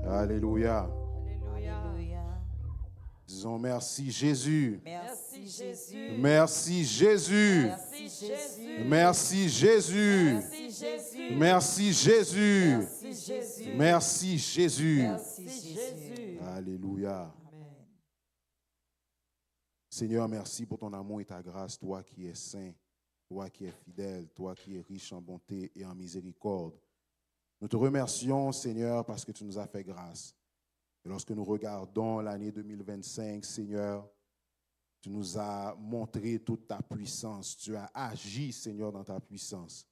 Alléluia. Alléluia. Disons merci Jésus. Merci Jésus. Merci Jésus. Merci Jésus. Merci Jésus. Merci Jésus. Merci Jésus. Merci Jésus. Merci Jésus. Merci Jésus. Alléluia. Amen. Seigneur, merci pour ton amour et ta grâce, toi qui es saint, toi qui es fidèle, toi qui es riche en bonté et en miséricorde. Nous te remercions, Seigneur, parce que tu nous as fait grâce. Et lorsque nous regardons l'année 2025, Seigneur, tu nous as montré toute ta puissance. Tu as agi, Seigneur, dans ta puissance.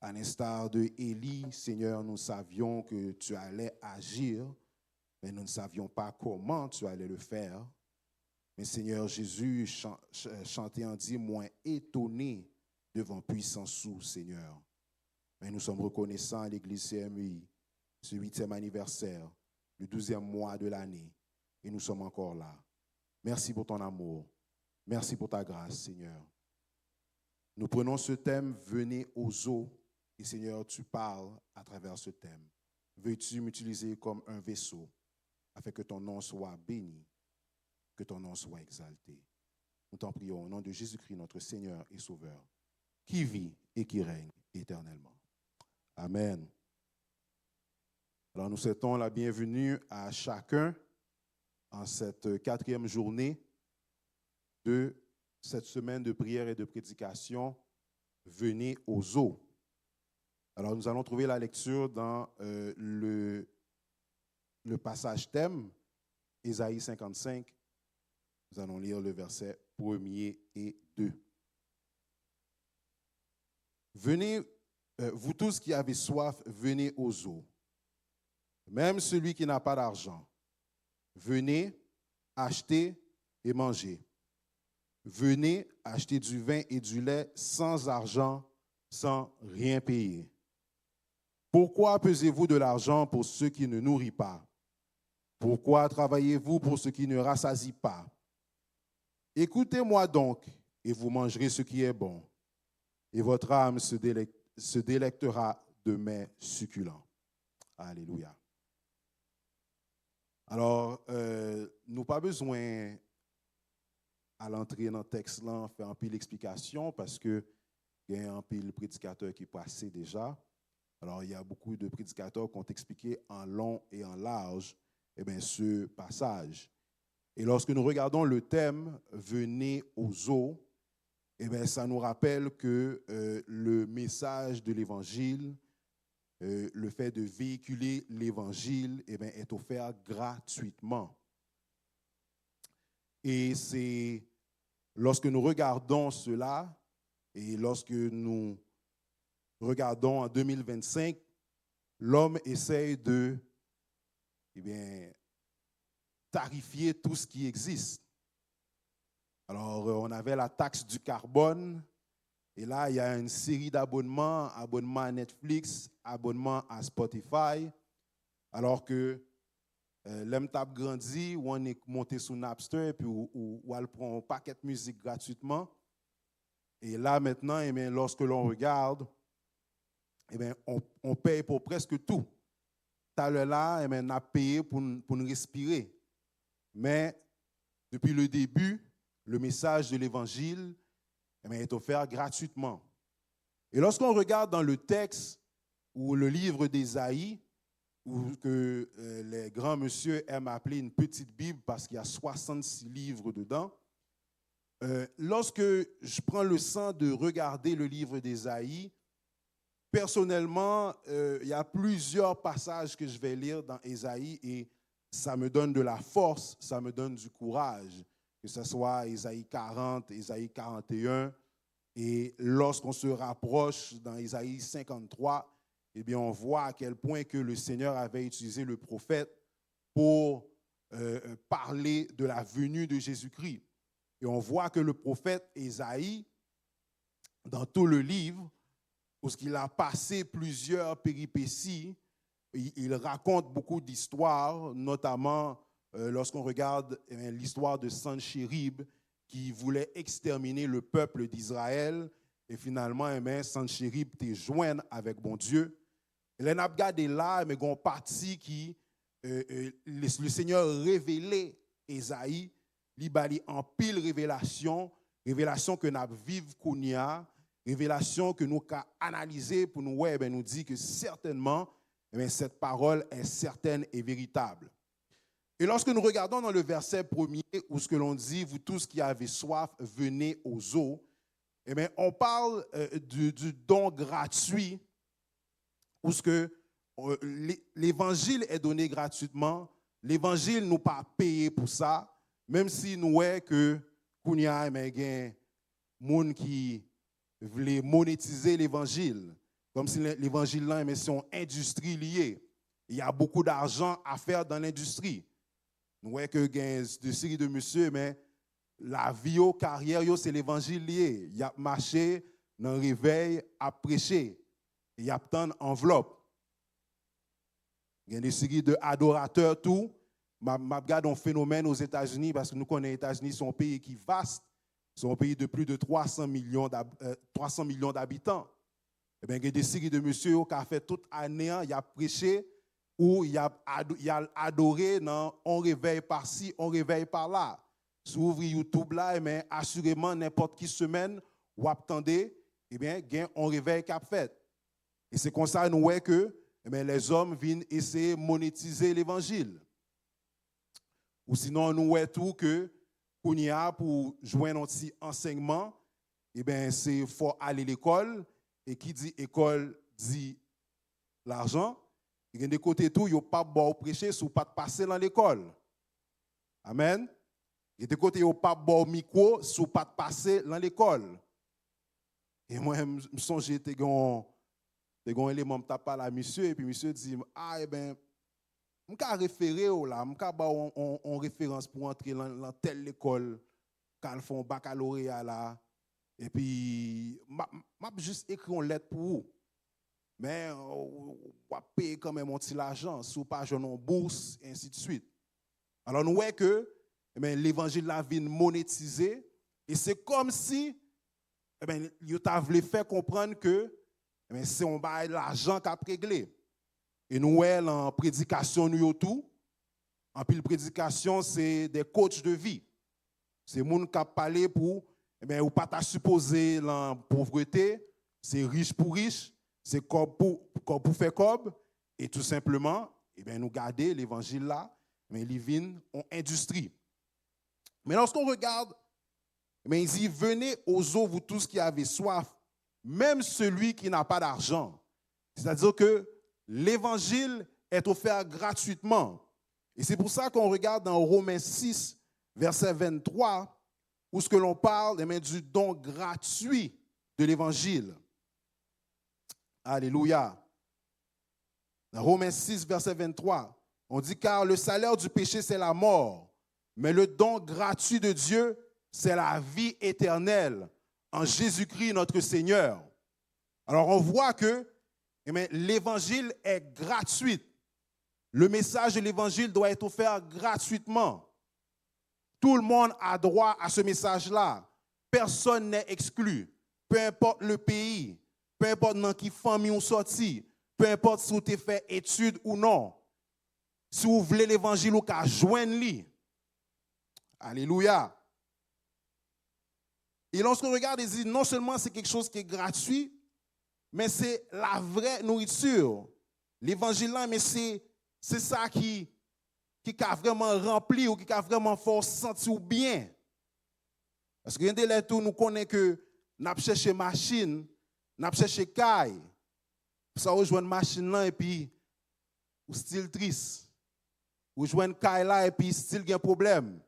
À l'instar de Élie, Seigneur, nous savions que tu allais agir, mais nous ne savions pas comment tu allais le faire. Mais Seigneur Jésus, chanté en dit, moins étonné devant puissance sous, Seigneur. Mais nous sommes reconnaissants à l'Église CMI, ce 8e anniversaire, le 12e mois de l'année, et nous sommes encore là. Merci pour ton amour. Merci pour ta grâce, Seigneur. Nous prenons ce thème, venez aux eaux, et Seigneur, tu parles à travers ce thème. Veux-tu m'utiliser comme un vaisseau afin que ton nom soit béni, que ton nom soit exalté. Nous t'en prions au nom de Jésus-Christ, notre Seigneur et Sauveur, qui vit et qui règne éternellement. Amen. Alors nous souhaitons la bienvenue à chacun en cette 4e journée de cette semaine de prière et de prédication. Venez aux eaux. Alors nous allons trouver la lecture dans le passage thème, Ésaïe 55. Nous allons lire le verset 1er et 2. Venez, vous tous qui avez soif, venez aux eaux. Même celui qui n'a pas d'argent, venez, achetez et mangez. Venez acheter du vin et du lait sans argent, sans rien payer. Pourquoi pesez-vous de l'argent pour ceux qui ne nourrissent pas? Pourquoi travaillez-vous pour ceux qui ne rassasient pas? Écoutez-moi donc, et vous mangerez ce qui est bon, et votre âme se délectera de mets succulents. Alléluia. Alors, nous pas besoin à l'entrée dans le texte là faire un pile d'explications parce que il y a un pile prédicateur qui est passé déjà. Alors, il y a beaucoup de prédicateurs qui ont expliqué en long et en large ce passage. Et lorsque nous regardons le thème « Venez aux eaux », ça nous rappelle que le message de l'Évangile, le fait de véhiculer l'Évangile est offert gratuitement. Et c'est lorsque nous regardons cela et lorsque nous regardons en 2025, l'homme essaye de tarifier tout ce qui existe. Alors, on avait la taxe du carbone, et là, il y a une série d'abonnements, abonnements à Netflix, abonnements à Spotify, alors que l'homme tape grandi, ou on est monté sur Napster, puis ou on prend un paquet de musique gratuitement. Et là, maintenant, lorsque l'on regarde, on paye pour presque tout. Tout à l'heure là, on a payé pour nous respirer. Mais depuis le début, le message de l'Évangile est offert gratuitement. Et lorsqu'on regarde dans le texte ou le livre d'Ésaïe, ou que les grands messieurs aiment appeler une petite Bible parce qu'il y a 66 livres dedans, lorsque je prends le temps de regarder le livre d'Ésaïe, personnellement, il y a plusieurs passages que je vais lire dans Ésaïe et ça me donne de la force, ça me donne du courage, que ce soit Ésaïe 40, Ésaïe 41. Et lorsqu'on se rapproche dans Ésaïe 53, on voit à quel point que le Seigneur avait utilisé le prophète pour parler de la venue de Jésus-Christ. Et on voit que le prophète Ésaïe, dans tout le livre, parce qu'il a passé plusieurs péripéties, il raconte beaucoup d'histoires, notamment lorsqu'on regarde l'histoire de Sanchérib qui voulait exterminer le peuple d'Israël. Et finalement, Sanchérib était joint avec bon Dieu. Et les n'a regardé là, mais il y a une partie qui le Seigneur révélé Esaïe, li bali en pile révélation que nous vivons kounya, révélation que nous avons analysé pour nous nous dit que certainement cette parole est certaine et véritable. Et lorsque nous regardons dans le verset premier où ce que l'on dit, vous tous qui avez soif, venez aux eaux, on parle du don gratuit où ce que l'évangile est donné gratuitement, l'évangile nous pas payé pour ça, même si nous voyons que kounya gen moun qui veulent monétiser l'évangile, comme si l'évangile là mais c'est une industrie liée. Il y a beaucoup d'argent à faire dans l'industrie. Nous voyons que gen de série de monsieur mais la vie au carrière c'est l'évangile lié. Il y a marché dans le réveil à prêcher. Il y a tant enveloppe. Il y a des séries d'adorateurs tout. Je regarde un phénomène aux États-Unis parce que nous connaissons les États-Unis, c'est un pays qui est vaste, c'est un pays de plus de 300 millions d'habitants. Et bien, il y a des séries de monsieur qui ont fait toute année, il a prêché ou il a adoré, on réveille par-ci, on réveille par-là. Si vous ouvrez YouTube là, mais assurément, n'importe quelle semaine, vous attendez, eh bien, on réveille qu'a fait. Et c'est comme ça, nous voyons que les hommes viennent essayer de monétiser l'évangile. Ou sinon, nous voyons tout que pour joindre un petit enseignement, eh bien, c'est faut aller à l'école. Et qui dit école dit l'argent. Il y a des côtés tout, il n'y a pas de prêcher si vous pas passer dans l'école. Amen. Il y a des côtés, il n'y a pas de micro si vous pas passer dans l'école. Et moi, je me songe, j'étais un élément, je parle à monsieur, et puis monsieur dit, ah, eh bien, je vais référer là, je vais avoir une référence pour entrer dans telle école, quand ils font baccalauréat là. Et puis, je juste écrit une lettre pour vous. Mais, on va payer quand même un petit l'argent, si vous pas jouer en bourse, et ainsi de suite. Alors, nous voyons que l'évangile la vie monétisé, et c'est comme si, il voulu faire comprendre que c'est on va l'argent qui a réglé. Et nous voyons en prédication, nous tout. En pile prédication, c'est des coachs de vie. C'est les gens qui parlé pour, ou pas ta supposé la pauvreté, c'est riche pour riche, c'est comme pour faire comme, et tout simplement, nous garder l'évangile là, mais il vient en industrie. Mais lorsqu'on regarde, il dit, venez aux eaux, vous tous qui avez soif, même celui qui n'a pas d'argent. C'est-à-dire que l'évangile est offert gratuitement. Et c'est pour ça qu'on regarde dans Romains 6, verset 23, où ce que l'on parle du don gratuit de l'évangile. Alléluia. Dans Romains 6, verset 23, on dit, car le salaire du péché, c'est la mort, mais le don gratuit de Dieu, c'est la vie éternelle en Jésus-Christ notre Seigneur. Alors on voit que l'évangile est gratuit. Le message de l'évangile doit être offert gratuitement. Tout le monde a droit à ce message-là. Personne n'est exclu. Peu importe le pays, peu importe dans quelle famille on sorti, peu importe si vous avez fait études ou non. Si vous voulez l'évangile, vous pouvez joindre-le. Alléluia. Et lorsqu'on regarde, il dit non seulement c'est quelque chose qui est gratuit, mais c'est la vraie nourriture. L'évangile là, mais c'est ça qui a vraiment rempli ou qui a vraiment fait sentir bien. Parce que des tout nous connaissons que nous avons cherché machine, nous avons cherché caille. Ça vous jouez une machine là et puis ou style triste. Ou jouez une caille là et puis style il y a un problème.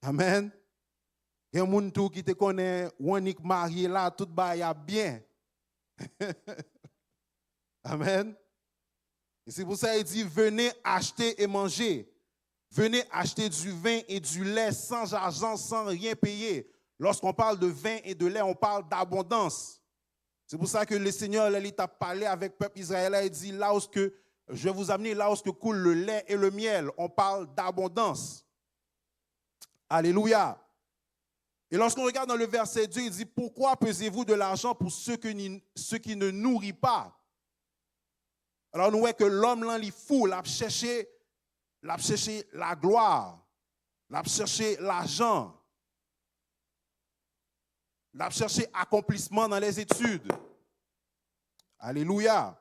Amen. Il y a des gens qui te connaissent, on est marié là, tout va bien. Amen. Et c'est pour ça qu'il dit, venez acheter et manger. Venez acheter du vin et du lait sans argent, sans rien payer. Lorsqu'on parle de vin et de lait, on parle d'abondance. C'est pour ça que le Seigneur il t'a parlé avec le peuple israélien. Il dit, là où je vais vous amener là où coule le lait et le miel. On parle d'abondance. Alléluia. Et lorsqu'on regarde dans le verset 2, il dit, pourquoi pesez-vous de l'argent pour ceux qui ne nourrissent pas? Alors nous voyons que l'homme là, il fou, il a cherché l'a cherché la gloire, l'a cherché l'argent, l'a cherché accomplissement dans les études. Alléluia.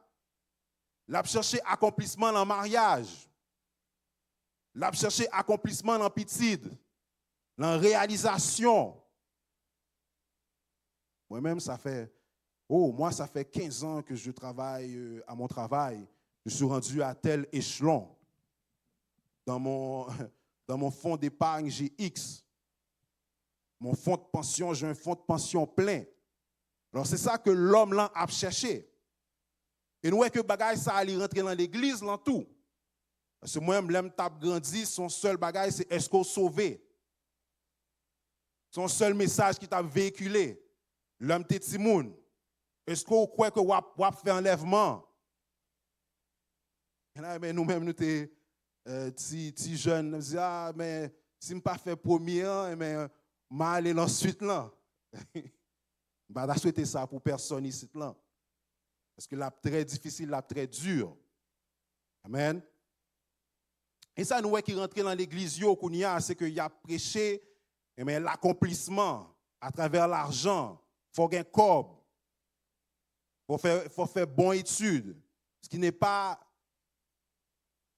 L'a cherché accomplissement dans le mariage. L'a cherché accomplissement dans la petite, dans la réalisation. Moi-même, ça fait 15 ans que je travaille à mon travail. Je suis rendu à tel échelon. Dans mon fonds d'épargne, j'ai X. Mon fonds de pension, j'ai un fonds de pension plein. Alors, c'est ça que l'homme là a cherché. Et nous, que bagage ça allait rentrer dans l'église, là tout. Parce que moi-même, l'homme tape grandi, son seul bagage, c'est est-ce qu'on sauvé? Son seul message qui t'a véhiculé. L'homme t'es timoun. Est-ce qu'on croit que wap fait enlèvement? Et là, mais nous-mêmes, nous t'es ti jeunes, nous disons, ah, mais si je ne pas fait premier, mais je aller ensuite là. Je ne souhaiter ça pour personne ici là. Parce que c'est très difficile, très dur. Amen. Et ça, nous, qui rentre dans l'église, c'est qu'il a prêché l'accomplissement à travers l'argent. Il faut gagner corps. Il faut faire bonne étude. Ce qui n'est pas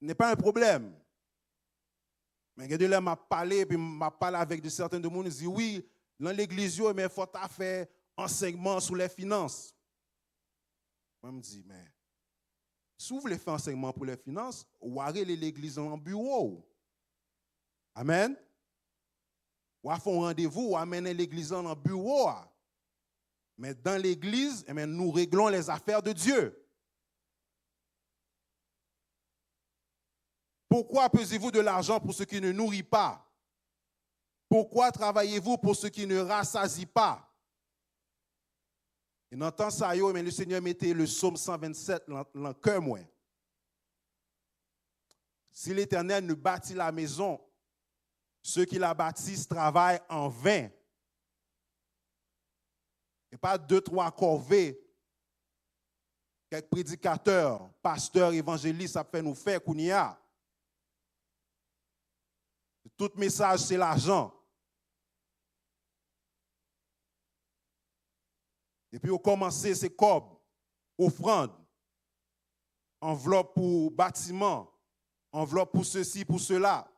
un problème. Mais quand je m'a parlé, puis m'a parlé avec certains de monde, ils disent oui, dans l'église, il faut faire enseignement sur les finances. Moi, je me dis, mais si vous voulez faire enseignement pour les finances, ou allez l'église en bureau. Amen. Ou à faire un rendez-vous, ou amener l'église en bureau. Mais dans l'église, nous réglons les affaires de Dieu. Pourquoi pesez-vous de l'argent pour ce qui ne nourrit pas? Pourquoi travaillez-vous pour ce qui ne rassasie pas? Et dans le temps, ça, le Seigneur mettait le psaume 127 dans le cœur. Si l'Éternel ne bâtit la maison, ceux qui la bâtissent travaillent en vain. Et pas 2-3 corvées, quelques prédicateurs, pasteurs, évangélistes, ça fait nous faire qu'on y a. Tout message, c'est l'argent. Et puis, au commencer, c'est cob, offrande, enveloppe pour bâtiment, enveloppe pour ceci, pour cela.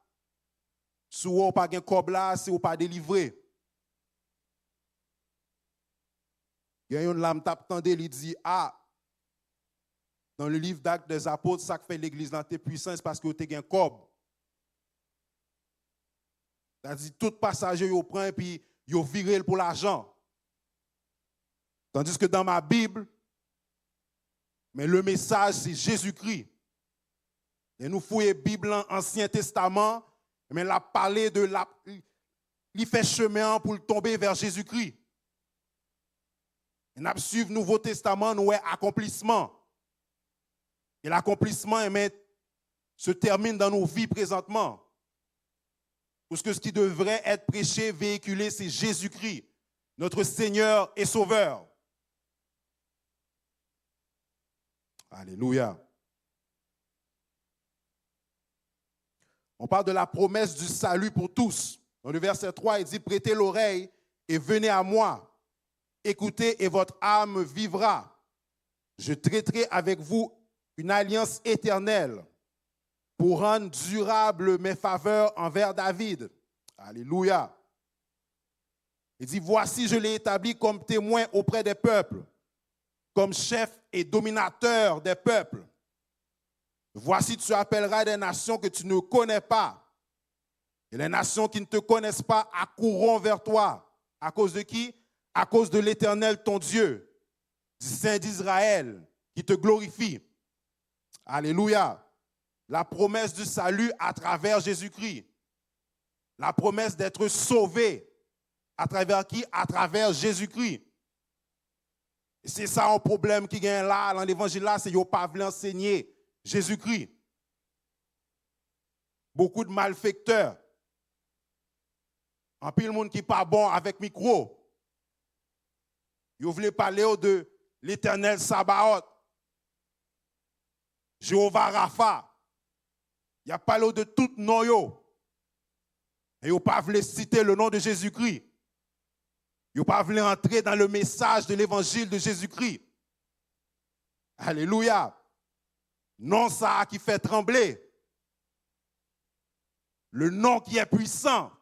Si vous n'avez pas de cob là, si vous n'avez pas délivré. Il y a une lame tape tendue, il dit, ah, dans le livre d'Actes des Apôtres, ça fait l'église dans tes puissances parce que vous avez un cob. C'est-à-dire, tout passager, vous prend et puis vous virez pour l'argent. Tandis que dans ma Bible, mais le message, c'est Jésus-Christ. Et nous fouillons la Bible en Ancien Testament, mais la parler de la. Il fait chemin pour tomber vers Jésus-Christ. Et nous suivons le Nouveau Testament, nous avons accomplissement. Et l'accomplissement se termine dans nos vies présentement. Parce que ce qui devrait être prêché, véhiculé, c'est Jésus-Christ, notre Seigneur et Sauveur. Alléluia. On parle de la promesse du salut pour tous. Dans le verset 3, il dit, prêtez l'oreille et venez à moi. Écoutez et votre âme vivra. Je traiterai avec vous une alliance éternelle pour rendre durable mes faveurs envers David. Alléluia. Il dit, voici, je l'ai établi comme témoin auprès des peuples, comme chef et dominateur des peuples. Voici, tu appelleras des nations que tu ne connais pas. Et les nations qui ne te connaissent pas accourront vers toi. À cause de qui? À cause de l'Éternel, ton Dieu, du Saint d'Israël, qui te glorifie. Alléluia. La promesse du salut à travers Jésus-Christ. La promesse d'être sauvé. À travers qui? À travers Jésus-Christ. Et c'est ça un problème qui gagne là, dans l'évangile là, c'est qu'ils n'ont pas voulu enseigner Jésus-Christ. Beaucoup de malfaiteurs. En pile monde qui n'est pas bon avec micro. Ils voulaient parler de l'Éternel Sabaoth, Jéhovah Rapha, Il a parlé de tout nom yo. Et il pas voulu citer le nom de Jésus-Christ. Il pas voulu entrer dans le message de l'évangile de Jésus-Christ. Alléluia. Non ça qui fait trembler. Le nom qui est puissant.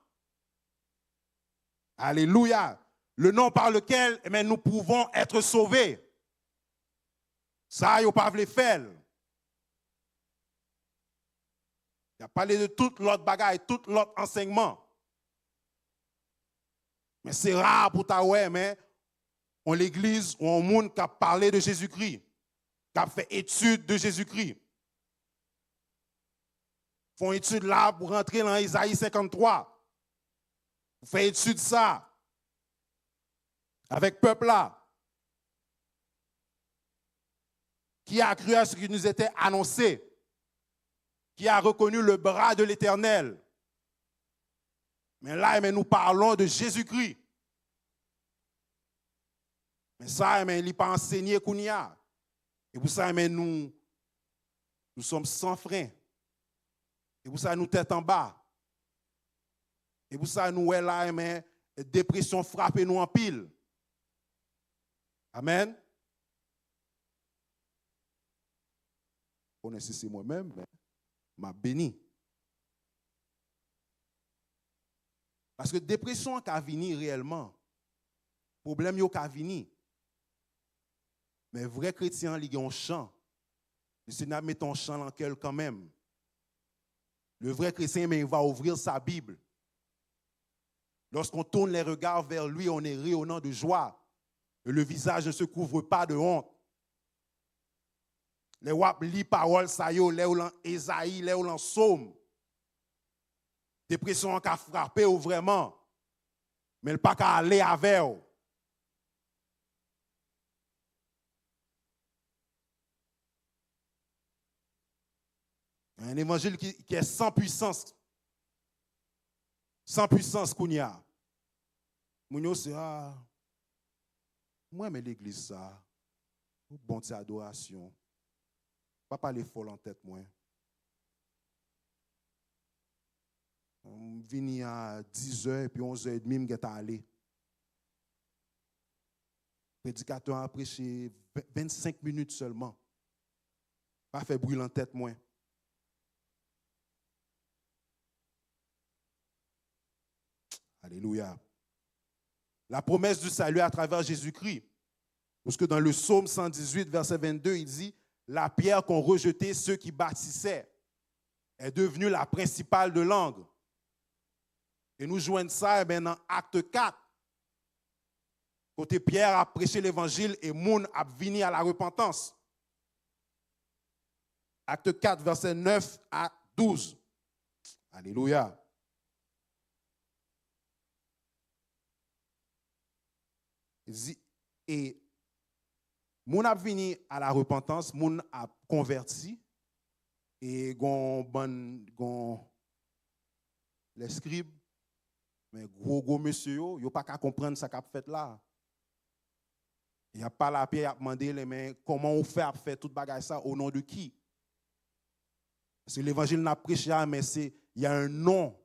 Alléluia. Le nom par lequel nous pouvons être sauvés. Ça, il n'a pas voulu faire. Il a parlé de toute l'autre bagaille, tout l'autre enseignement. Mais c'est rare pour ta ouais, mais on l'église ou on monde qui a parlé de Jésus-Christ, qui a fait étude de Jésus-Christ. Font étude là pour rentrer dans Isaïe 53. Vous faites étude ça. Avec peuple là. Qui a cru à ce qui nous était annoncé. Qui a reconnu le bras de l'Éternel. Mais là, nous parlons de Jésus-Christ. Mais ça, il n'est pas enseigné qu'on y a. Et pour ça, nous sommes sans frein. Et pour ça, nous tête en bas. Et pour ça, nous, là, dépression frappe nous en pile. Amen. On est c'est moi-même, mais m'a béni. Parce que dépression qui a venu réellement, problème qui a venu. Mais vrai chrétien, il y a un chant. Le Seigneur met ton chant dans lequel quand même. Le vrai chrétien, mais il va ouvrir sa Bible. Lorsqu'on tourne les regards vers lui, on est rayonnant de joie. Et le visage ne se couvre pas de honte. Les wap li parole ça yo, les ou Esaïe, les ou Somme. Dépression qui a frappé ou vraiment. Mais il pas qu'à aller avec ou. Un évangile qui est sans puissance. Sans puissance qu'on y a. Mounio c'est moi mais l'église ça. Bon c'est adoration. Pas parler folle en tête moi. On vini à 10h et puis 11h30 m'geta aller. Prédicateur a prêché 25 minutes seulement. Pas fait bruit en tête moi. Alléluia. La promesse du salut à travers Jésus-Christ. Parce que dans le psaume 118, verset 22, il dit « La pierre qu'ont rejetée ceux qui bâtissaient est devenue la principale de l'angle. » Et nous joignons ça dans Acte 4. Côté Pierre a prêché l'évangile et Moun a venu à la repentance. Acte 4, verset 9 à 12. Alléluia. Et Moun a venu à la repentance, Moun a converti. Et les scribes, mais gros monsieur, ils n'ont pas qu'à comprendre ce qu'a fait là. Il n'y a pas la paix, il a demandé mais comment on fait à faire tout bagage ça au nom de qui? Parce que l'évangile n'a prêché, mais il y a un nom.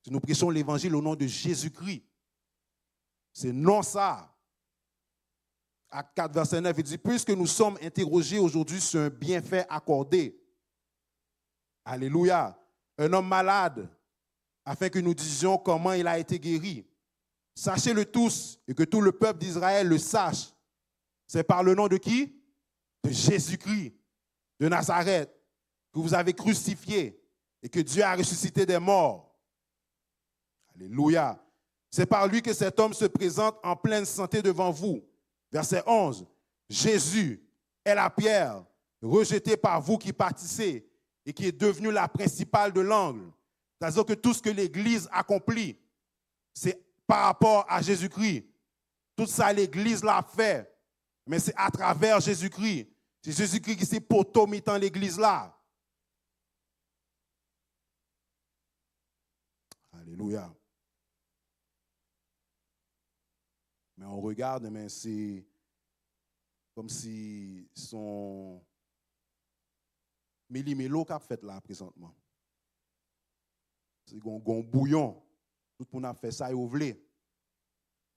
Si nous prêchons l'évangile au nom de Jésus-Christ. C'est non ça. Acte 4, verset 9, il dit, puisque nous sommes interrogés aujourd'hui sur un bienfait accordé. Alléluia. Un homme malade, afin que nous disions comment il a été guéri. Sachez-le tous et que tout le peuple d'Israël le sache. C'est par le nom de qui? De Jésus-Christ, de Nazareth, que vous avez crucifié et que Dieu a ressuscité des morts. Alléluia. C'est par lui que cet homme se présente en pleine santé devant vous. Verset 11. Jésus est la pierre rejetée par vous qui partissez et qui est devenue la principale de l'angle. C'est-à-dire que tout ce que l'Église accomplit, c'est par rapport à Jésus-Christ. Tout ça, l'Église l'a fait, mais c'est à travers Jésus-Christ. C'est Jésus-Christ qui s'est potomé dans l'Église là. Alléluia. Mais on regarde, mais c'est comme si méli-mélo qu'a fait là présentement. C'est un bouillon. Tout le monde a fait ça et ouvré.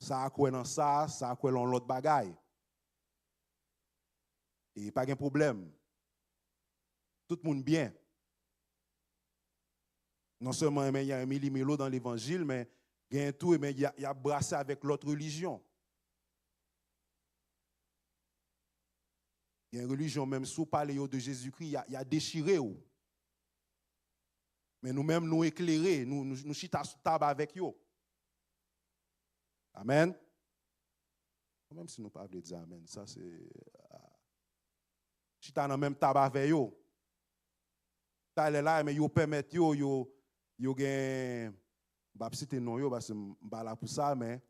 Ça a quoi dans ça a quoi dans l'autre bagaille. Et pas de problème. Tout le monde bien. Non seulement il y a un méli-mélo dans l'évangile, mais il y a tout, mais il y a brassé avec l'autre religion. Il y a une religion, même sous parler de Jésus-Christ, il y a déchiré. Mais nous-mêmes, nous éclairer, nous chita sous table avec eux. Amen. Même si nous ne pouvons pas dire Amen, ça c'est. Chita dans même table avec eux. Ça est là, mais ils permettent yo gen. Je ne sais pas non yo parce que je ne suis pas là pour ça, mais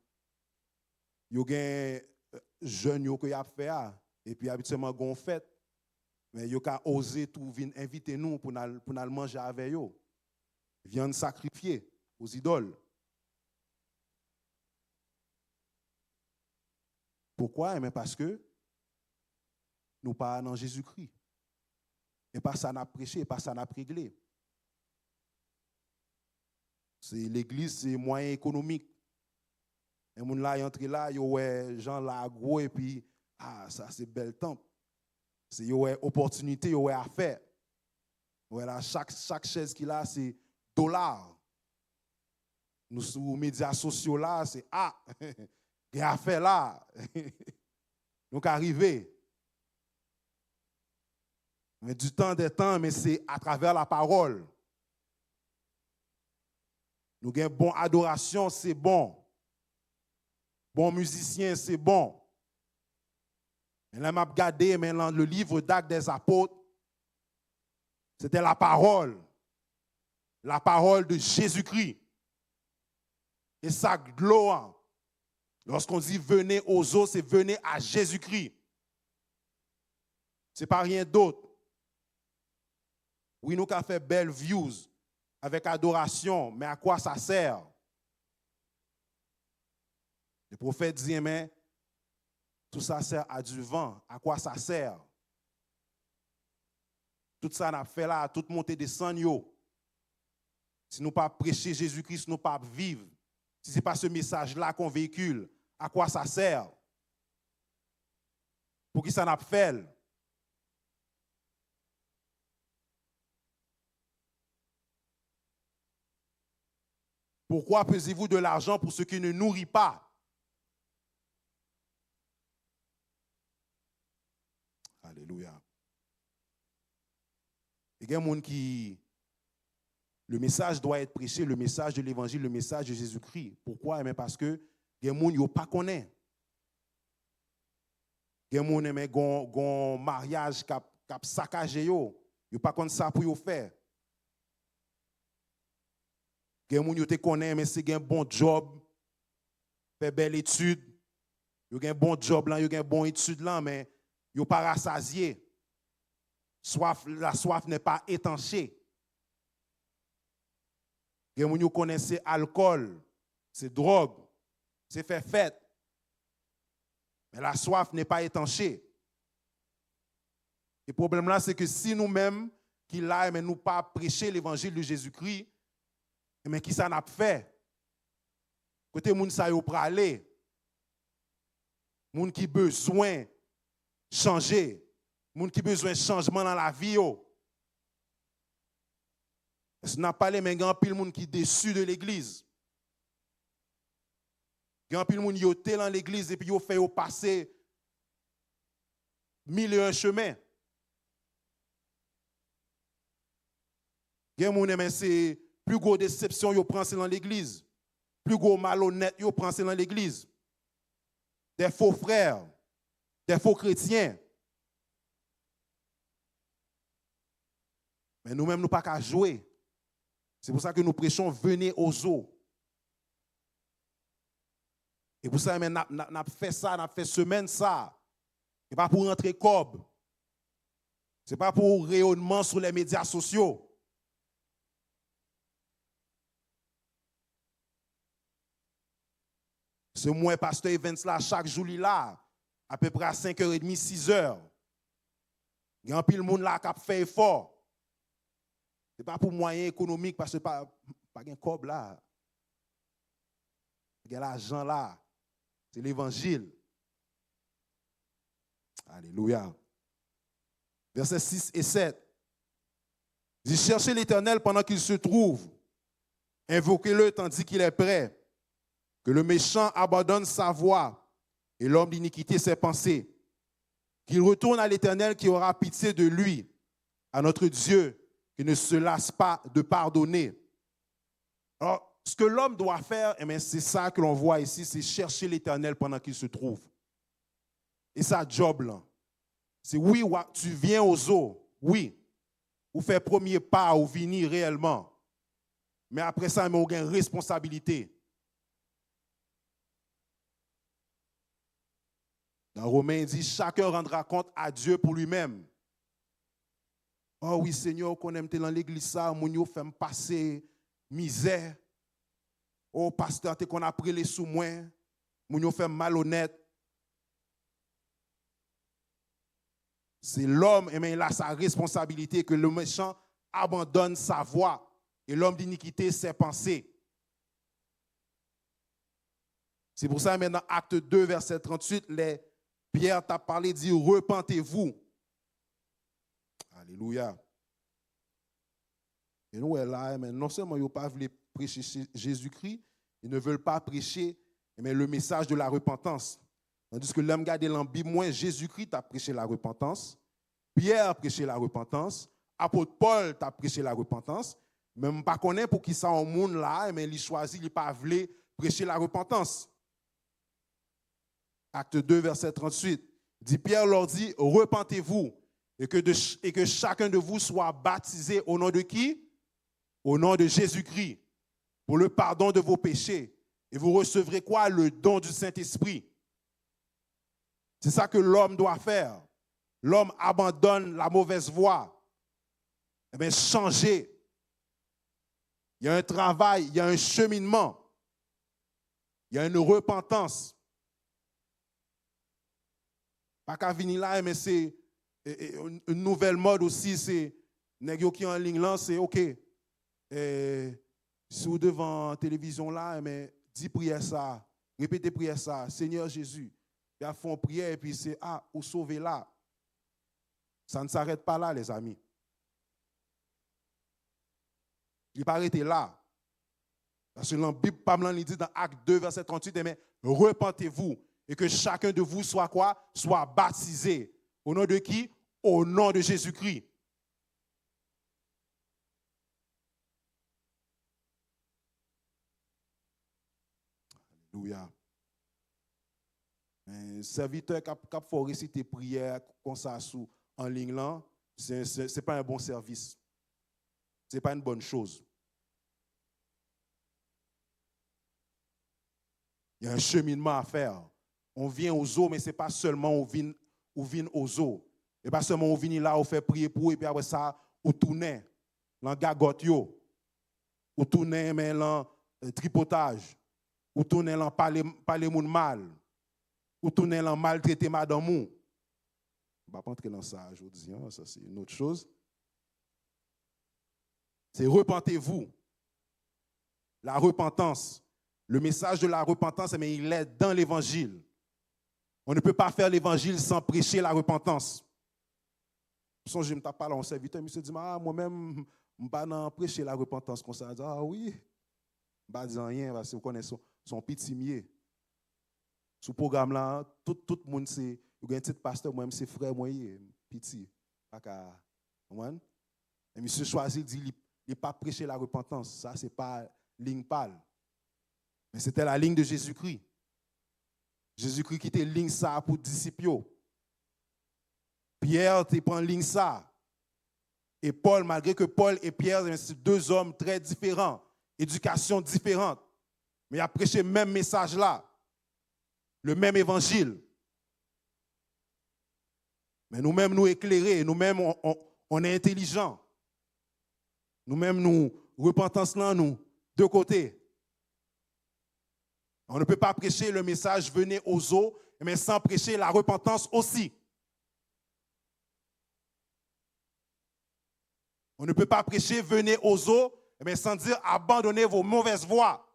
yo gen jeunes yo que y a fait. Et puis habituellement gon fête. Mais yo ka osé tout venir inviter nous pour nous manger avec eux. Viande sacrifiée aux idoles. Pourquoi? Mais parce que nous pas dans Jésus-Christ. Et pas ça n'a prêché, et pas ça n'a réglé. C'est l'église, c'est moyen économique. Et moun là entre là, yo ouais gens là gros et puis ça c'est bel temple. C'est yo ouais opportunité, yo ouais affaire. Ouais là chaque chaise qu'il a c'est $. Nous sur les médias sociaux là, c'est il y a affaire là. Donc arrivé. Mais du temps des temps, mais c'est à travers la parole. Nous avons une bonne adoration, c'est bon. Bon musicien, c'est bon. Mais là, m'a regardé maintenant le livre d'Actes des Apôtres. C'était la parole. La parole de Jésus-Christ. Et sa gloire. Lorsqu'on dit venez aux eaux, c'est venez à Jésus-Christ. Ce n'est pas rien d'autre. Oui, nous avons fait belles views avec adoration, mais à quoi ça sert? Le prophète dit, mais tout ça sert à du vent. À quoi ça sert? Tout ça n'a fait là, tout monter descendre. Si nous pas prêcher Jésus-Christ, nous pas vivre. Si ce n'est pas ce message-là qu'on véhicule, à quoi ça sert? Pour qui ça n'a fait? Pourquoi pesez-vous de l'argent pour ce qui ne nourrit pas? Alléluia. Il y a des gens qui... Le message doit être prêché, le message de l'évangile, le message de Jésus-Christ. Pourquoi? Mais parce que il y a des gens qui ne connaissent pas. Il y a des gens qui ont un mariage qui a saccagé. Ils ne connaissent pas ça pour faire. Il y a des gens qui connaissent, mais c'est un bon job, fait belle étude. Il y a un bon job là, il y a un bon étude là, mais ils ne sont pas rassasiés. La soif n'est pas étanchée. Il y a des gens qui connaissent l'alcool, c'est drogue, c'est fait fête. Mais la soif n'est pas étanchée. Le problème là, c'est que si nous-mêmes, qui là, mais nous pas prêcher l'évangile de Jésus-Christ, mais qui ça n'a pas fait? Côté moun sa yo pralé, moun qui besoin changer, moun qui besoin changement dans la vie yo. Est-ce qu'on a parlé mais grand pile moun qui déçu de l'église. Grand pile moun yo té dans l'église et puis yo fait yo passer mille et un chemins. Gen moun mais c'est plus gros déception yo prend c'est dans l'église. Plus gros malhonnête yo prend c'est dans l'église. Des faux frères, des faux chrétiens. Mais nous-mêmes nous pas qu'à jouer. C'est pour ça que nous prêchons venez aux eaux. Et pour ça nous avons fait ça, nous avons fait semaine ça. Ce n'est pas pour rentrer cob. Ce n'est pas pour rayonnement sur les médias sociaux. Ce mois, pasteur Evans là, chaque jour, il là, à peu près à 5h30, 6h. Il y a un pile monde là qui a fait effort. Ce n'est pas pour moyens économiques parce que pas un cob là. Il y a l'argent là. C'est l'évangile. Alléluia. Versets 6 et 7. Dit, cherchez l'Éternel pendant qu'il se trouve. Invoquez-le tandis qu'il est prêt. Que le méchant abandonne sa voie et l'homme d'iniquité ses pensées. Qu'il retourne à l'Éternel qui aura pitié de lui, à notre Dieu qui ne se lasse pas de pardonner. Alors, ce que l'homme doit faire, eh bien, c'est ça que l'on voit ici, c'est chercher l'Éternel pendant qu'il se trouve. Et ça, job là, c'est oui, tu viens aux eaux, oui, ou faire premier pas, ou venir réellement. Mais après ça, il y a une responsabilité. Dans Romains, il dit, chacun rendra compte à Dieu pour lui-même. Oh oui, Seigneur, qu'on aime dans l'église, ça, mon yo fait me passer misère. Oh, pasteur, t'es qu'on a pris les sous moi, mon yo fait malhonnête. C'est l'homme, il a sa responsabilité que le méchant abandonne sa voie et l'homme d'iniquité ses pensées. C'est pour ça, maintenant, acte 2, verset 38, Pierre t'a parlé, dit, repentez-vous. Alléluia. Et nous, là, non seulement ils ne pas voulu prêcher Jésus-Christ, ils ne veulent pas prêcher mais le message de la repentance. Tandis que l'homme garde dans la Bible, moi, Jésus-Christ a prêché la repentance, Pierre a prêché la repentance, apôtre Paul a prêché la repentance, mais je ne sais pas pour qui ça au monde là, mais il choisit, il n'a pas voulu prêcher la repentance. Acte 2, verset 38, dit Pierre leur dit, repentez-vous et que chacun de vous soit baptisé au nom de qui? Au nom de Jésus-Christ, pour le pardon de vos péchés. Et vous recevrez quoi? Le don du Saint-Esprit. C'est ça que l'homme doit faire. L'homme abandonne la mauvaise voie. Eh bien, changer. Il y a un travail, il y a un cheminement. Il y a une repentance. Pas qu'à venir là, mais c'est une nouvelle mode aussi. C'est les gens qui sont en ligne là, c'est OK. Si vous devant la télévision là, mais dis prière ça, répétez prière ça, Seigneur Jésus. Ils font prière et puis c'est ou sauver là. Ça ne s'arrête pas là, les amis. Il n'est pas arrêté là. Parce que la Bible, Pamela dit dans Acte 2, verset 38, mais repentez-vous et que chacun de vous soit quoi? Soit baptisé. Au nom de qui? Au nom de Jésus-Christ. Alléluia. Un serviteur qui a fait réciter prière comme ça en ligne là, ce n'est pas un bon service. Ce n'est pas une bonne chose. Il y a un cheminement à faire. On vient aux eaux, mais ce n'est pas seulement on vient aux eaux. Et pas seulement on vient là, on fait prier pour, et puis après ça, on tourne dans gagote, on tourne dans tripotage, on tourne dans parler moun mal, on tourne dans maltraiter madame. On ne va pas entrer dans ça aujourd'hui, ça c'est une autre chose. C'est repentez-vous. La repentance. Le message de la repentance, mais il est dans l'évangile. On ne peut pas faire l'évangile sans prêcher la repentance. Je me tape pas là, on serviteur, il me dit, moi-même, je ne vais pas prêcher la repentance comme ça. Je dis, oui, je ne vais pas dire rien, parce que vous connaissez son petit mieux. Ce programme-là, tout le monde, c'est un petit pasteur, moi-même, c'est frère, moi, petit. Et monsieur choisit, il dit, il n'est pas prêcher la repentance. Ça, ce n'est pas ligne pâle. Mais c'était la ligne de Jésus-Christ. Jésus-Christ qui était ligne ça pour disciples. Pierre te prend ligne ça. Et Paul, malgré que Paul et Pierre, c'est deux hommes très différents, éducation différente, mais ils ont prêché le même message là, le même évangile. Mais nous-mêmes, nous éclairés, nous-mêmes, on est intelligents. Nous-mêmes, nous, repentance là, nous, deux côtés. On ne peut pas prêcher le message « venez aux eaux », mais sans prêcher la repentance aussi. On ne peut pas prêcher, venez aux eaux, mais sans dire abandonnez vos mauvaises voies.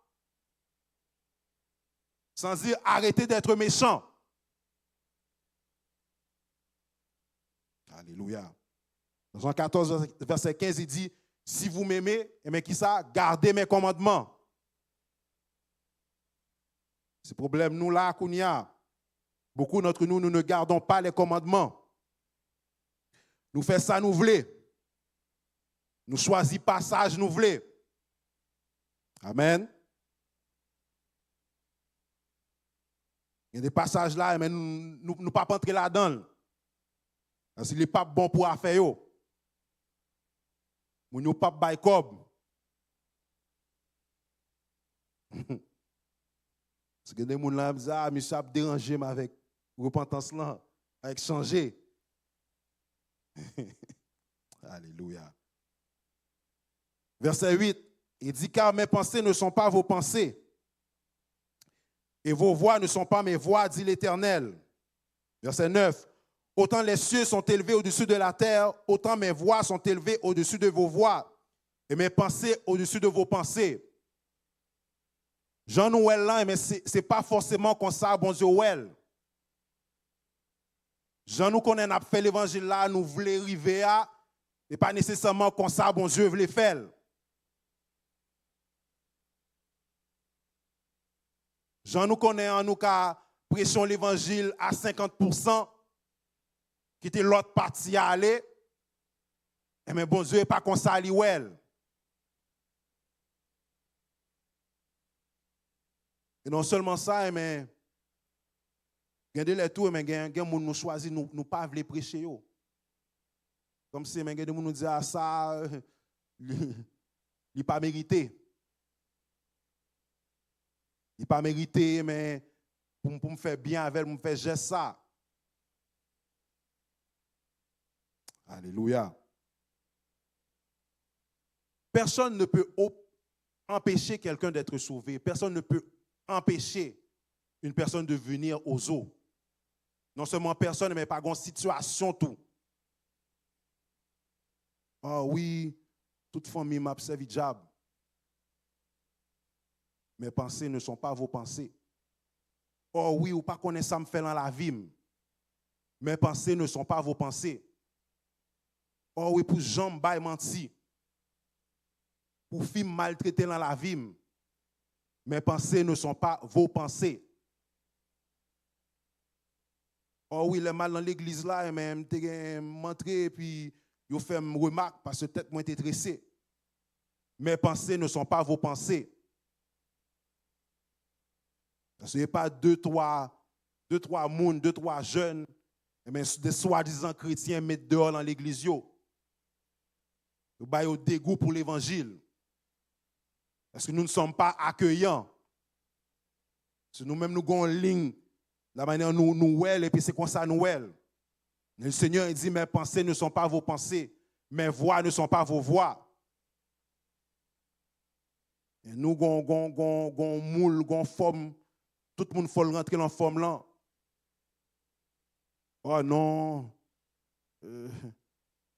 Sans dire arrêtez d'être méchant. Alléluia. Dans Jean 14, verset 15, il dit, si vous m'aimez, mais qui ça? Gardez mes commandements. C'est le problème, nous là, Kounia. Beaucoup d'entre nous, nous ne gardons pas les commandements. Nous faisons ça, nous voulons. Nous choisissons passage, nous voulons. Amen. Il y a des passages là, mais nous ne pas entrer là-dedans. Parce qu'il n'est pas bon pour affaire. Nous ne pas bail cob. Parce que des gens là disent, ah, monsieur a dérangé avec repentance là, avec changer. Alléluia. Verset 8, il dit, car mes pensées ne sont pas vos pensées, et vos voix ne sont pas mes voix, dit l'Éternel. Verset 9, autant les cieux sont élevés au-dessus de la terre, autant mes voix sont élevées au-dessus de vos voix, et mes pensées au-dessus de vos pensées. Jean-Noël là, mais ce n'est pas forcément comme ça, bon Dieu, well. Jean nous connaît, n'a fait l'évangile là, nous voulons arriver à, et pas nécessairement comme ça, bon Dieu, voulait faire. Jean nous connaît, en nous cas, prêchons l'évangile à 50%, qui était l'autre partie à aller, mais bon Dieu, n'est pas comme ça, lui, well. Et non seulement ça, mais il y a des lettres, mais il y a des gens qui nous choisissent, nous pas voulons prêcher. Comme si il y a des gens qui nous disent, ah, ça, il n'est pas mérité. Il n'est pas mérité, mais pour me faire bien avec, pour me faire gérer ça. Alléluia. Personne ne peut empêcher quelqu'un d'être sauvé. Personne ne peut empêcher une personne de venir aux eaux. Non seulement personne, mais pas une situation tout. Ah oui, toute famille m'a servi diable. Mes pensées ne sont pas vos pensées. Oh oui, ou pas connaître ça me fait dans la vie. Mes pensées ne sont pas vos pensées. Oh oui, pour jambes bail menti. Pour filles maltraitées dans la vie. Mes pensées ne sont pas vos pensées. Oh oui, le mal dans l'église là, même je montré et puis je fais une remarque parce que peut-être moi j'étais stressé. Mes pensées ne sont pas vos pensées. Parce qu'il n'y a pas deux, trois monde, deux, trois jeunes, mais des soi-disant chrétiens mettent dehors dans l'église. Ils ont dégoût pour l'évangile. Parce que nous ne sommes pas accueillants. Parce que nous-mêmes, nous avons une ligne, la manière dont nous well, et puis c'est comme ça nous well. Le Seigneur dit, mes pensées ne sont pas vos pensées, mes voix ne sont pas vos voix. Et nous avons moule, avons forme, tout le monde faut rentrer dans la forme là. Oh non,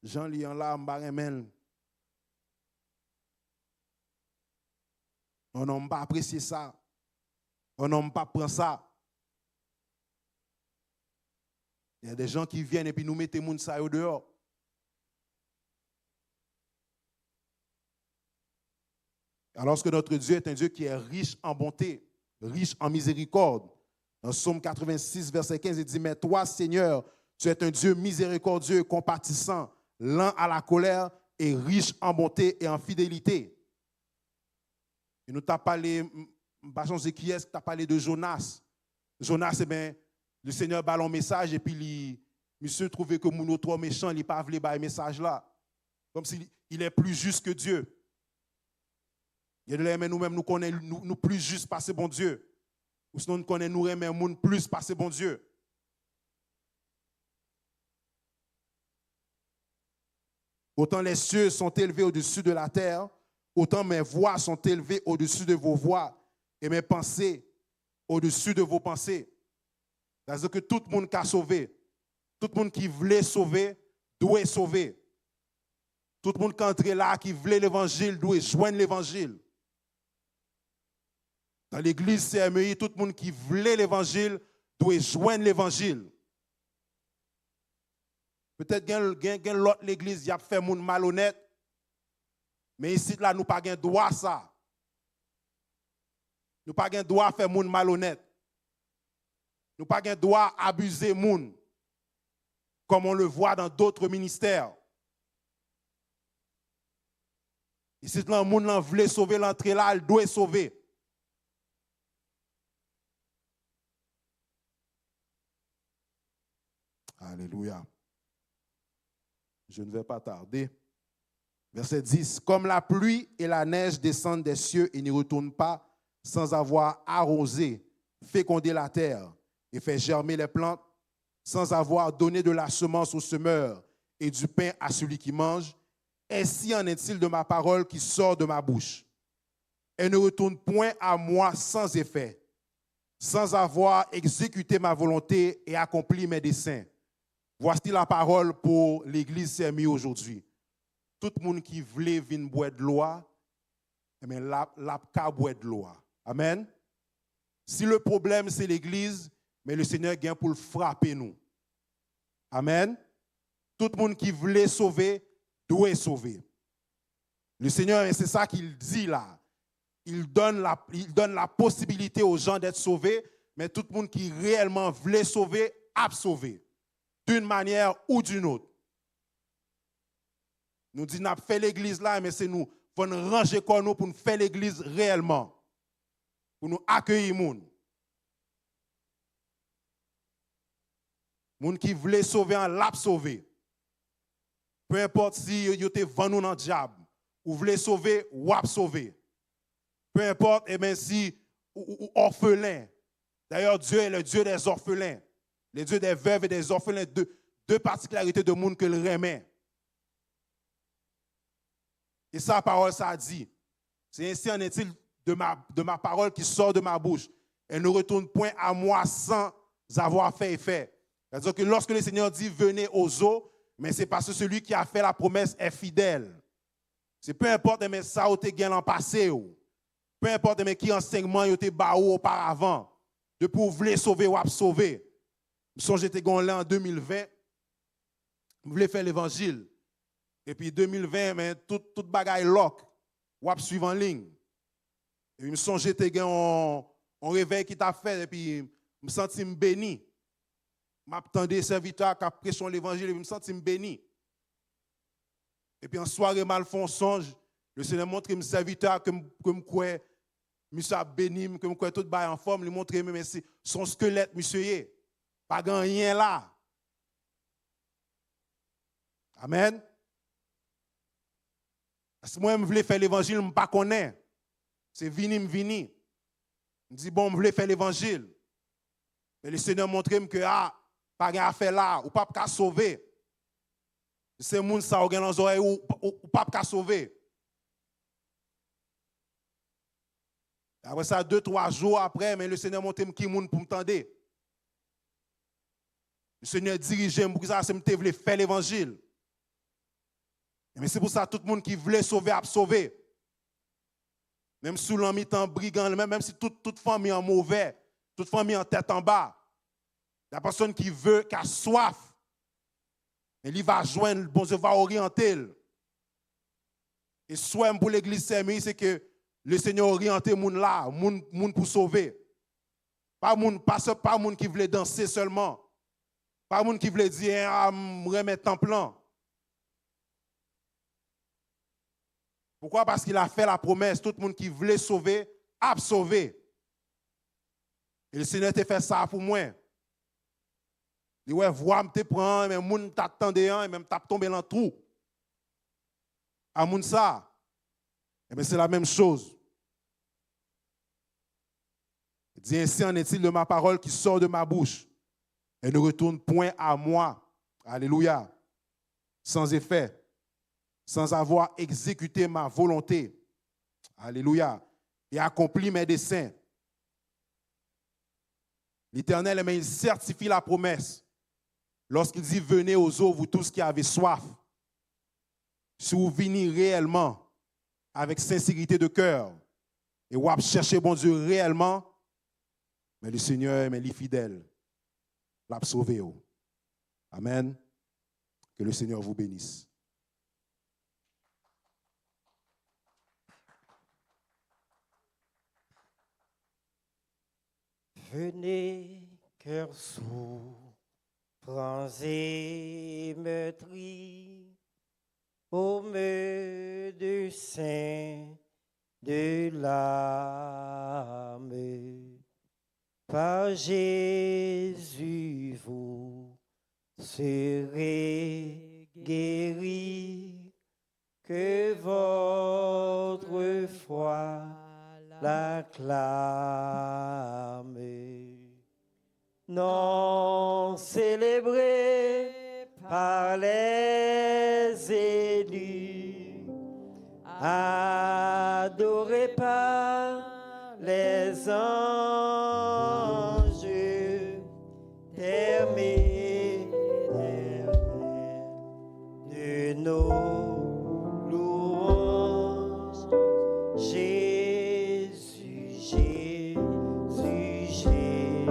Jean-Lian là, m'baremel. On n'a pas apprécié ça. On n'a pas pris ça. Il y a des gens qui viennent et puis nous mettons moun ça au dehors. Alors que notre Dieu est un Dieu qui est riche en bonté, riche en miséricorde. Dans Psaume 86, verset 15, il dit, mais toi, Seigneur, tu es un Dieu miséricordieux, compatissant, lent à la colère et riche en bonté et en fidélité. Et nous t'as parlé, je ne sais qui est-ce que t'as parlé de Jonas. Jonas, eh bien, le Seigneur balance un message et puis monsieur trouvait que mon autre méchant, il n'a pas voulu le message là. Comme s'il est plus juste que Dieu. Il y a des gens, nous-mêmes, nous connaissons nous plus juste par ce bon Dieu. Ou sinon, nous connaissons nous-mêmes plus par ce bon Dieu. Autant les cieux sont élevés au-dessus de la terre, autant mes voix sont élevées au-dessus de vos voix et mes pensées au-dessus de vos pensées. C'est-à-dire que tout le monde qui a sauvé, tout le monde qui voulait sauver, doit sauver. Tout le monde qui entre là, qui voulait l'évangile, doit joindre l'évangile. Dans l'église CMEI, tout le monde qui voulait l'évangile, doit joindre l'évangile. Peut-être que l'autre l'église y a fait moun malhonnête, mais ici là nous pas gain droit ça. Nous pas gain droit faire moun malhonnête. Nous pas gain droit abuser moun comme on le voit dans d'autres ministères. Ici là moun là voulait sauver l'entrée là, il doit sauver. Alléluia. Je ne vais pas tarder. Verset 10. Comme la pluie et la neige descendent des cieux et n'y retournent pas sans avoir arrosé, fécondé la terre et fait germer les plantes, sans avoir donné de la semence au semeur et du pain à celui qui mange, ainsi en est-il de ma parole qui sort de ma bouche. Elle ne retourne point à moi sans effet, sans avoir exécuté ma volonté et accompli mes desseins. Voici la parole pour l'église CMI aujourd'hui. Tout le monde qui voulait venir boire de l'eau, la ka boire de l'eau. Amen. Si le problème c'est l'église, mais le Seigneur vient pour le frapper nous. Amen. Tout le monde qui voulait sauver, doit sauver. Le Seigneur, c'est ça qu'il dit là. Il donne la possibilité aux gens d'être sauvés, mais tout le monde qui réellement voulait sauver, a sauvé. D'une manière ou d'une autre. Nous disons, nous avons fait l'église là, mais c'est nous. Il faut nous ranger comme nous pour nous faire l'église réellement. Pour nous accueillir les gens. Les gens qui voulaient sauver, en l'a sauvé. Peu importe si vous êtes vendu dans le diable, ou voulez sauver, ou avez sauvé. Peu importe si ou orphelin. D'ailleurs, Dieu est le Dieu des orphelins. Le Dieu des veuves et des orphelins, deux particularités de monde que le remet. Et sa parole, ça dit. C'est ainsi en est-il de ma parole qui sort de ma bouche. Elle ne retourne point à moi sans avoir fait effet. C'est-à-dire que lorsque le Seigneur dit venez aux eaux, mais c'est parce que celui qui a fait la promesse est fidèle. C'est peu importe mais ça a été gagné l'an passé. Peu importe mais qui enseignement a été baou auparavant. De pour vouloir sauver ou sauver. Je songe j'étais là en 2020. Je voulais faire l'évangile. Et puis 2020, mais tout bagaille lock. Ou suivre en ligne. Et je me songe j'étais en réveil qui t'a fait et puis je me sentis béni. M'attendais des serviteurs qui prêché l'évangile et je me sentis béni. Et puis en soirée mal font songe, le Seigneur montre mes serviteurs que me crois monsieur a béni, que me crois tout bail en forme, lui montrer mais c'est son squelette monsieur pas grand rien là. Amen. Parce que moi je voulais faire l'évangile, je ne pas connais. C'est vini. Je dis bon, je voulais faire l'évangile. Mais le Seigneur montre que pas rien à faire là, ou pas qu'à sauver. C'est moun ça ou gen dans oreilles ou pas qu'à sauver. Après ça 2-3 jours après, mais le Seigneur montre qui moun pour m'tendre. Le Seigneur dirige pour que ça c'est me voulait faire l'évangile. Mais c'est pour ça tout le monde qui voulait sauver a sauvé. Même sous l'en-mi-temps brigand, même si toute famille en mauvais, toute famille en tête en bas. La personne qui veut, qui a soif, il va joindre, bon Dieu va orienter. Et soit pour l'église CMI, c'est que le Seigneur oriente les gens là, les gens pour sauver. Pas moun qui voulait danser seulement. Pas moun qui voulait dire, me remettre en plan. Pourquoi? Parce qu'il a fait la promesse, tout le monde qui voulait sauver, a sauvé. Et le Seigneur t'a fait ça pour moi. Il ouais, voir me te prend, mais moun t'attendait et même t'a tombé dans le trou. À moun ça. Et bien c'est la même chose. Il dit ainsi en est-il de ma parole qui sort de ma bouche. Elle ne retourne point à moi. Alléluia. Sans effet. Sans avoir exécuté ma volonté. Alléluia. Et accompli mes desseins. L'Éternel, mais il certifie la promesse. Lorsqu'il dit venez aux eaux, vous tous qui avez soif. si vous venez réellement avec sincérité de cœur et vous cherchez bon Dieu réellement, mais le Seigneur, mais il est fidèle, l'a sauvé. Amen. Que le Seigneur vous bénisse. Venez, cœur sourd, francs et meurtris, homme de saint de l'âme. Par Jésus, vous serez guéris, que votre foi l'acclame. Non célébré par les élus, adoré par les anges, terme éternel de nos louanges, Jésus, Jésus, Jésus,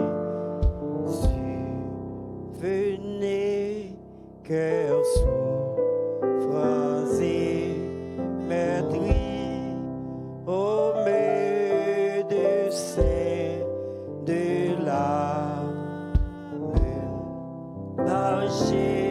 venez, cœur souffrant et meurtri, homme de saint de l'âme, par Jésus.